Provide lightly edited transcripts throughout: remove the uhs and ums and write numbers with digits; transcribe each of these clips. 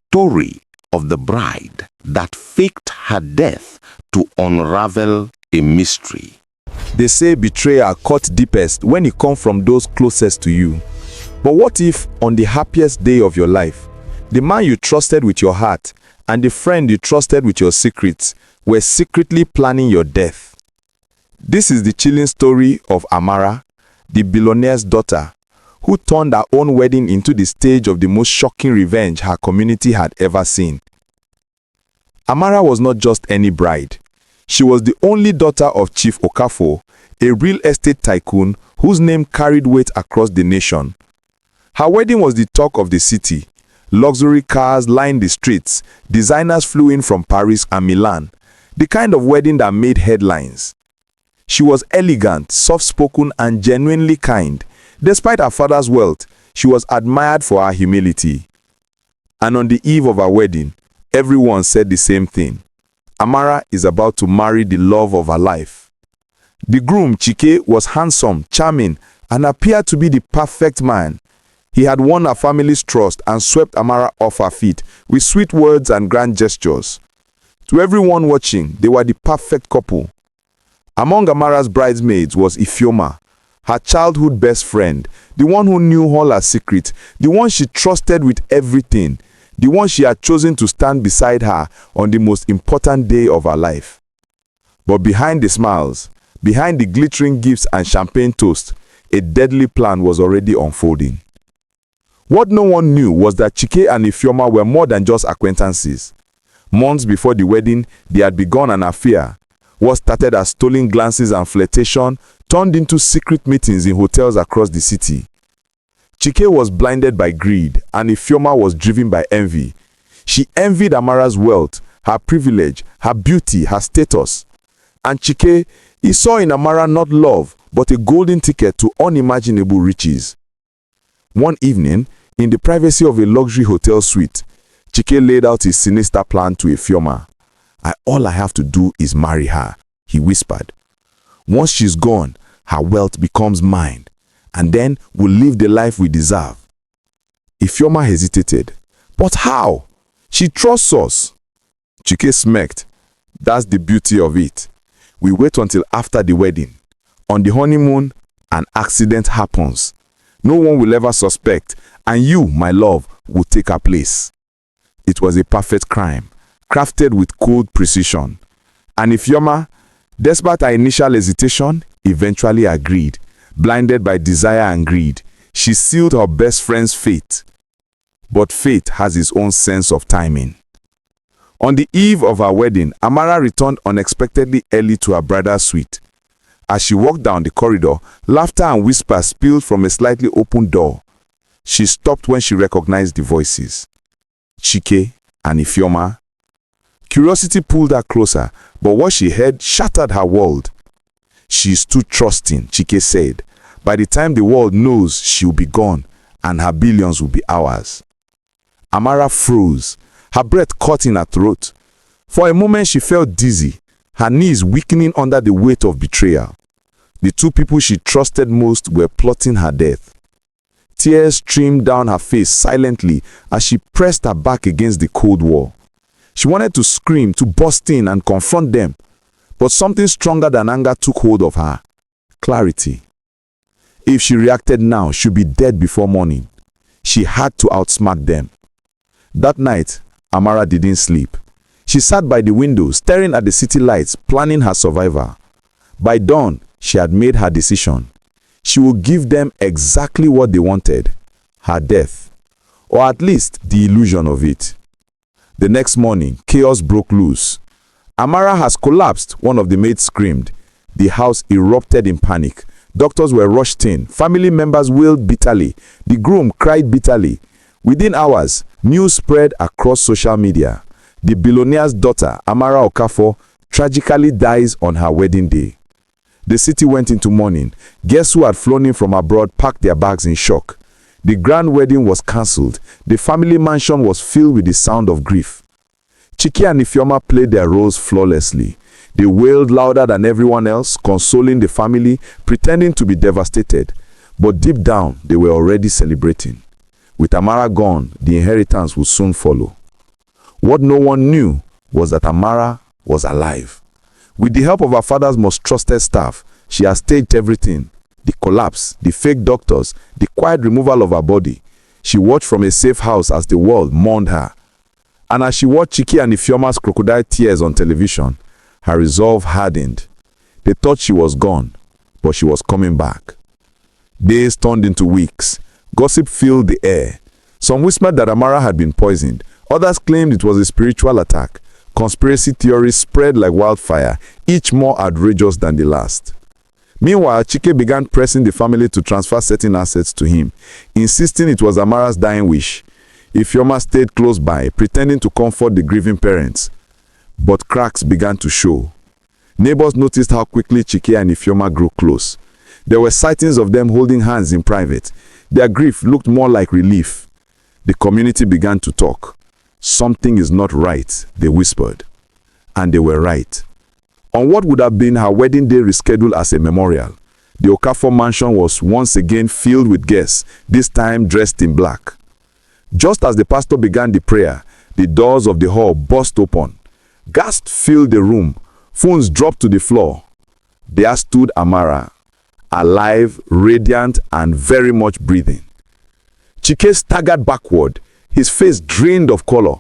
story of the bride that faked her death to unravel a mystery. They say betrayal cut deepest when it comes from those closest to you. But what if, on the happiest day of your life, the man you trusted with your heart and the friend you trusted with your secrets were secretly planning your death? This is the chilling story of Amara, the billionaire's daughter, who turned her own wedding into the stage of the most shocking revenge her community had ever seen. Amara was not just any bride. She was the only daughter of Chief Okafor, a real estate tycoon whose name carried weight across the nation. Her wedding was the talk of the city. Luxury cars lined the streets, designers flew in from Paris and Milan, the kind of wedding that made headlines. She was elegant, soft-spoken, and genuinely kind. Despite her father's wealth, she was admired for her humility. And on the eve of her wedding, everyone said the same thing. Amara is about to marry the love of her life. The groom, Chike, was handsome, charming, and appeared to be the perfect man. He had won her family's trust and swept Amara off her feet with sweet words and grand gestures. To everyone watching, they were the perfect couple. Among Amara's bridesmaids was Ifeoma, her childhood best friend, the one who knew all her secrets, the one she trusted with everything, the one she had chosen to stand beside her on the most important day of her life. But behind the smiles, behind the glittering gifts and champagne toast, a deadly plan was already unfolding. What no one knew was that Chike and Ifeoma were more than just acquaintances. Months before the wedding, they had begun an affair. What started as stolen glances and flirtation turned into secret meetings in hotels across the city. Chike was blinded by greed, and Ifeoma was driven by envy. She envied Amara's wealth, her privilege, her beauty, her status. And Chike, he saw in Amara not love, but a golden ticket to unimaginable riches. One evening, in the privacy of a luxury hotel suite, Chike laid out his sinister plan to Ifeoma. All I have to do is marry her, he whispered. Once she's gone, her wealth becomes mine, and then we'll live the life we deserve. Ifeoma hesitated. But how? She trusts us. Chike smirked. That's the beauty of it. We wait until after the wedding. On the honeymoon, an accident happens. No one will ever suspect, and you, my love, will take her place. It was a perfect crime, crafted with cold precision. And Ifeoma, despite her initial hesitation, eventually agreed. Blinded by desire and greed, she sealed her best friend's fate. But fate has its own sense of timing. On the eve of her wedding, Amara returned unexpectedly early to her bridal suite. As she walked down the corridor, laughter and whispers spilled from a slightly open door. She stopped when she recognized the voices. Chike and Ifeoma. Curiosity pulled her closer, but what she heard shattered her world. She's too trusting, Chike said. By the time the world knows, she'll be gone, and her billions will be ours. Amara froze, her breath caught in her throat. For a moment she felt dizzy, her knees weakening under the weight of betrayal. The two people she trusted most were plotting her death. Tears streamed down her face silently as she pressed her back against the cold wall. She wanted to scream, to burst in and confront them, but something stronger than anger took hold of her. Clarity. If she reacted now, she'd be dead before morning. She had to outsmart them. That night, Amara didn't sleep. She sat by the window, staring at the city lights, planning her survival. By dawn, she had made her decision. She would give them exactly what they wanted, her death, or at least the illusion of it. The next morning, chaos broke loose. Amara has collapsed, one of the maids screamed. The house erupted in panic. Doctors were rushed in. Family members wailed bitterly. The groom cried bitterly. Within hours, news spread across social media. The billionaire's daughter, Amara Okafor, tragically dies on her wedding day. The city went into mourning. Guests who had flown in from abroad packed their bags in shock. The grand wedding was cancelled. The family mansion was filled with the sound of grief. Chike and Ifeoma played their roles flawlessly. They wailed louder than everyone else, consoling the family, pretending to be devastated. But deep down, they were already celebrating. With Amara gone, the inheritance would soon follow. What no one knew was that Amara was alive. With the help of her father's most trusted staff, she had staged everything. The collapse, the fake doctors, the quiet removal of her body. She watched from a safe house as the world mourned her. And as she watched Chike and Ifeoma's crocodile tears on television, her resolve hardened. They thought she was gone, but she was coming back. Days turned into weeks. Gossip filled the air. Some whispered that Amara had been poisoned. Others claimed it was a spiritual attack. Conspiracy theories spread like wildfire, each more outrageous than the last. Meanwhile, Chike began pressing the family to transfer certain assets to him, insisting it was Amara's dying wish. Ifeoma stayed close by, pretending to comfort the grieving parents. But cracks began to show. Neighbors noticed how quickly Chike and Ifeoma grew close. There were sightings of them holding hands in private. Their grief looked more like relief. The community began to talk. "Something is not right," they whispered. And they were right. On what would have been her wedding day rescheduled as a memorial, the Okafor mansion was once again filled with guests, this time dressed in black. Just as the pastor began the prayer, the doors of the hall burst open. Gasps filled the room. Phones dropped to the floor. There stood Amara, alive, radiant, and very much breathing. Chike staggered backward, his face drained of color.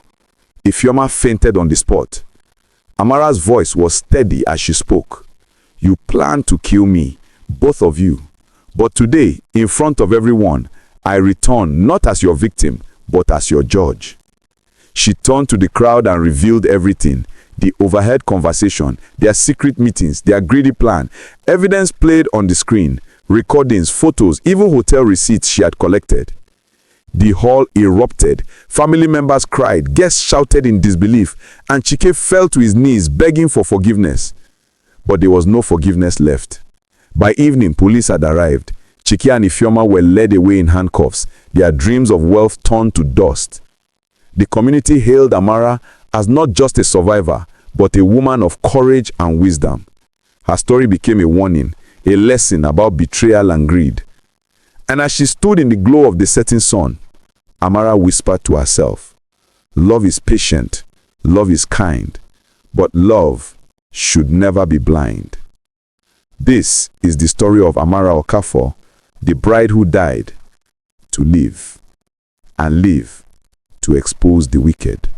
Ifeoma fainted on the spot. Amara's voice was steady as she spoke. "You planned to kill me, both of you. But today, in front of everyone, I return not as your victim, but as your judge." She turned to the crowd and revealed everything. The overheard conversation, their secret meetings, their greedy plan. Evidence played on the screen, recordings, photos, even hotel receipts she had collected. The hall erupted. Family members cried, guests shouted in disbelief, and Chike fell to his knees begging for forgiveness. But there was no forgiveness left. By evening, police had arrived. Chike and Ifeoma were led away in handcuffs, their dreams of wealth turned to dust. The community hailed Amara as not just a survivor, but a woman of courage and wisdom. Her story became a warning, a lesson about betrayal and greed. And as she stood in the glow of the setting sun, Amara whispered to herself, "Love is patient, love is kind, but love should never be blind." This is the story of Amara Okafor, the bride who died to live, and live to expose the wicked.